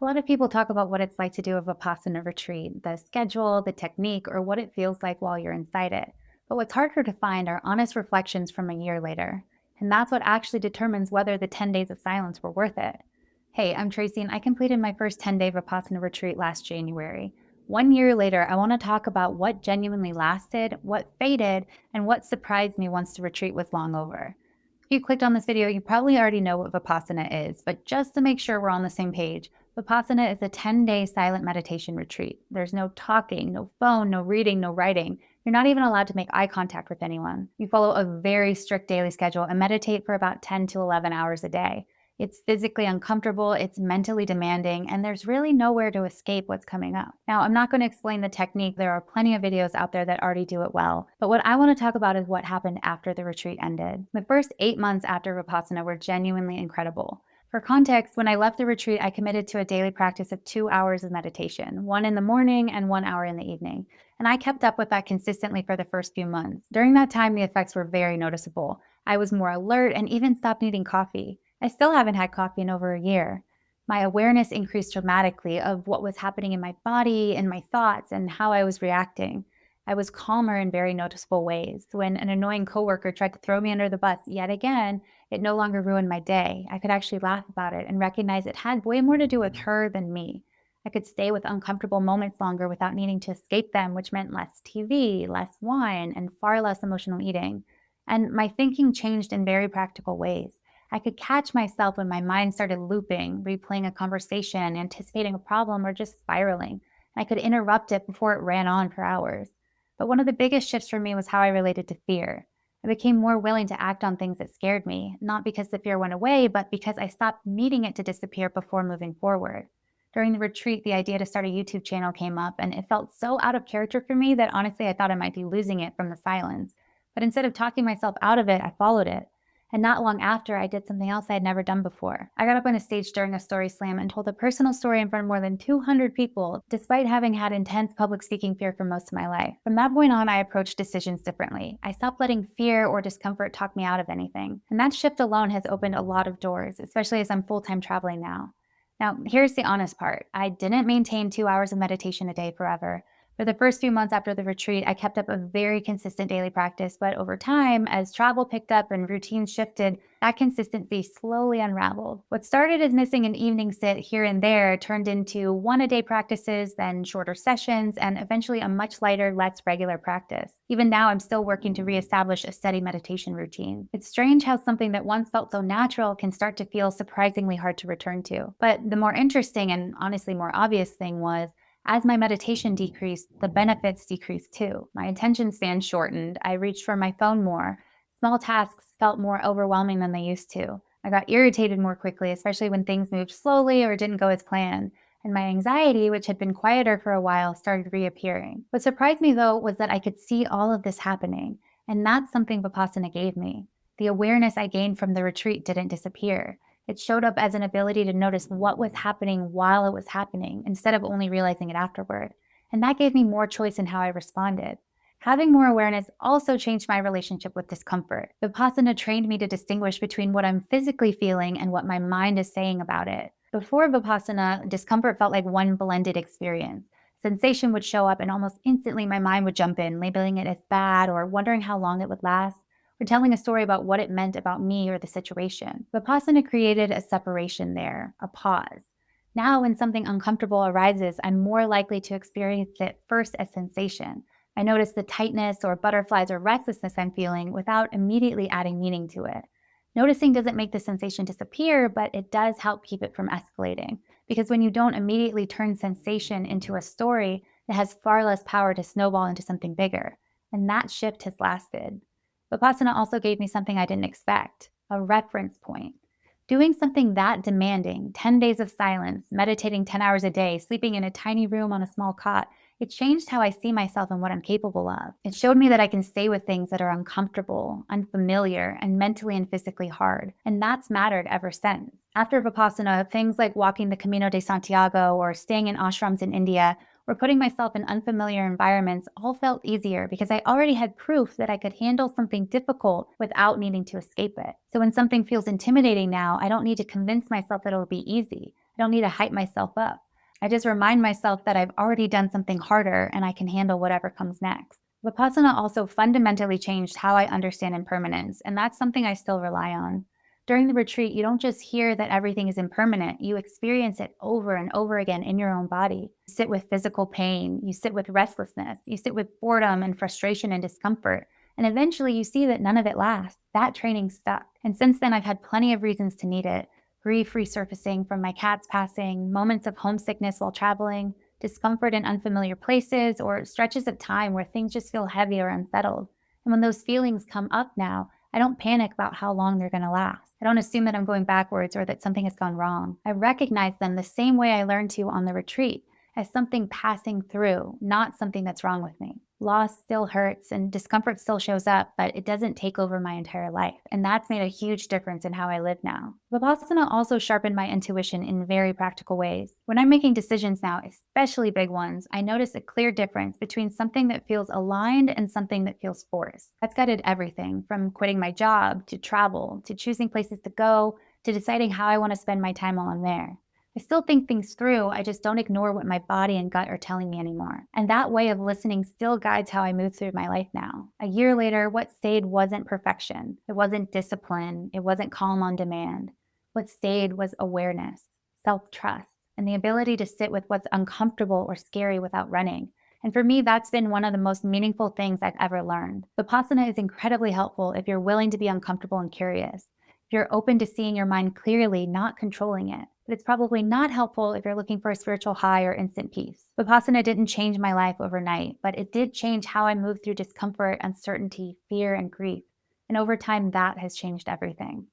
A lot of people talk about what it's like to do a Vipassana retreat, the schedule, the technique, or what it feels like while you're inside it. But what's harder to find are honest reflections from a year later. And that's what actually determines whether the 10 days of silence were worth it. Hey, I'm Tracy, and I completed my first 10-day Vipassana retreat last January. 1 year later, I want to talk about what genuinely lasted, what faded, and what surprised me once the retreat was long over. If you clicked on this video, you probably already know what Vipassana is, but just to make sure we're on the same page, Vipassana is a 10-day silent meditation retreat. There's no talking, no phone, no reading, no writing. You're not even allowed to make eye contact with anyone. You follow a very strict daily schedule and meditate for about 10 to 11 hours a day. It's physically uncomfortable, it's mentally demanding, and there's really nowhere to escape what's coming up. Now, I'm not going to explain the technique. There are plenty of videos out there that already do it well. But what I want to talk about is what happened after the retreat ended. The first 8 months after Vipassana were genuinely incredible. For context, when I left the retreat, I committed to a daily practice of 2 hours of meditation, one in the morning and 1 hour in the evening. And I kept up with that consistently for the first few months. During that time, the effects were very noticeable. I was more alert and even stopped needing coffee. I still haven't had coffee in over a year. My awareness increased dramatically of what was happening in my body and my thoughts and how I was reacting. I was calmer in very noticeable ways. When an annoying coworker tried to throw me under the bus yet again, it no longer ruined my day. I could actually laugh about it and recognize it had way more to do with her than me. I could stay with uncomfortable moments longer without needing to escape them, which meant less TV, less wine, and far less emotional eating. And my thinking changed in very practical ways. I could catch myself when my mind started looping, replaying a conversation, anticipating a problem, or just spiraling. I could interrupt it before it ran on for hours. But one of the biggest shifts for me was how I related to fear. I became more willing to act on things that scared me, not because the fear went away, but because I stopped needing it to disappear before moving forward. During the retreat, the idea to start a YouTube channel came up, and it felt so out of character for me that honestly I thought I might be losing it from the silence. But instead of talking myself out of it, I followed it. And not long after, I did something else I had never done before. I got up on a stage during a story slam and told a personal story in front of more than 200 people, despite having had intense public speaking fear for most of my life. From that point on, I approached decisions differently. I stopped letting fear or discomfort talk me out of anything. And that shift alone has opened a lot of doors, especially as I'm full-time traveling now. Now, here's the honest part. I didn't maintain 2 hours of meditation a day forever. For the first few months after the retreat, I kept up a very consistent daily practice, but over time, as travel picked up and routines shifted, that consistency slowly unraveled. What started as missing an evening sit here and there turned into one-a-day practices, then shorter sessions, and eventually a much lighter, less regular practice. Even now, I'm still working to reestablish a steady meditation routine. It's strange how something that once felt so natural can start to feel surprisingly hard to return to. But the more interesting and honestly more obvious thing was, as my meditation decreased, the benefits decreased too. My attention span shortened. I reached for my phone more. Small tasks felt more overwhelming than they used to. I got irritated more quickly, especially when things moved slowly or didn't go as planned. And my anxiety, which had been quieter for a while, started reappearing. What surprised me, though, was that I could see all of this happening. And that's something Vipassana gave me. The awareness I gained from the retreat didn't disappear. It showed up as an ability to notice what was happening while it was happening instead of only realizing it afterward. And that gave me more choice in how I responded. Having more awareness also changed my relationship with discomfort. Vipassana trained me to distinguish between what I'm physically feeling and what my mind is saying about it. Before Vipassana, discomfort felt like one blended experience. Sensation would show up and almost instantly my mind would jump in, labeling it as bad or wondering how long it would last, or telling a story about what it meant about me or the situation. Vipassana created a separation there, a pause. Now, when something uncomfortable arises, I'm more likely to experience it first as sensation. I notice the tightness or butterflies or restlessness I'm feeling without immediately adding meaning to it. Noticing doesn't make the sensation disappear, but it does help keep it from escalating. Because when you don't immediately turn sensation into a story, it has far less power to snowball into something bigger. And that shift has lasted. Vipassana also gave me something I didn't expect, a reference point. Doing something that demanding, 10 days of silence, meditating 10 hours a day, sleeping in a tiny room on a small cot, it changed how I see myself and what I'm capable of. It showed me that I can stay with things that are uncomfortable, unfamiliar, and mentally and physically hard. And that's mattered ever since. After Vipassana, things like walking the Camino de Santiago or staying in ashrams in India or putting myself in unfamiliar environments all felt easier because I already had proof that I could handle something difficult without needing to escape it. So when something feels intimidating now, I don't need to convince myself that it'll be easy. I don't need to hype myself up. I just remind myself that I've already done something harder and I can handle whatever comes next. Vipassana also fundamentally changed how I understand impermanence, and that's something I still rely on. During the retreat, you don't just hear that everything is impermanent, you experience it over and over again in your own body. You sit with physical pain, you sit with restlessness, you sit with boredom and frustration and discomfort. And eventually you see that none of it lasts. That training stuck. And since then, I've had plenty of reasons to need it. Grief resurfacing from my cat's passing, moments of homesickness while traveling, discomfort in unfamiliar places, or stretches of time where things just feel heavy or unsettled. And when those feelings come up now, I don't panic about how long they're going to last. I don't assume that I'm going backwards or that something has gone wrong. I recognize them the same way I learned to on the retreat, as something passing through, not something that's wrong with me. Loss still hurts and discomfort still shows up, but it doesn't take over my entire life. And that's made a huge difference in how I live now. Vipassana also sharpened my intuition in very practical ways. When I'm making decisions now, especially big ones, I notice a clear difference between something that feels aligned and something that feels forced. That's guided everything from quitting my job to travel to choosing places to go to deciding how I want to spend my time while I'm there. I still think things through, I just don't ignore what my body and gut are telling me anymore. And that way of listening still guides how I move through my life now. A year later, what stayed wasn't perfection. It wasn't discipline. It wasn't calm on demand. What stayed was awareness, self-trust, and the ability to sit with what's uncomfortable or scary without running. And for me, that's been one of the most meaningful things I've ever learned. Vipassana is incredibly helpful if you're willing to be uncomfortable and curious. If you're open to seeing your mind clearly, not controlling it. But it's probably not helpful if you're looking for a spiritual high or instant peace. Vipassana didn't change my life overnight, but it did change how I move through discomfort, uncertainty, fear, and grief. And over time, that has changed everything.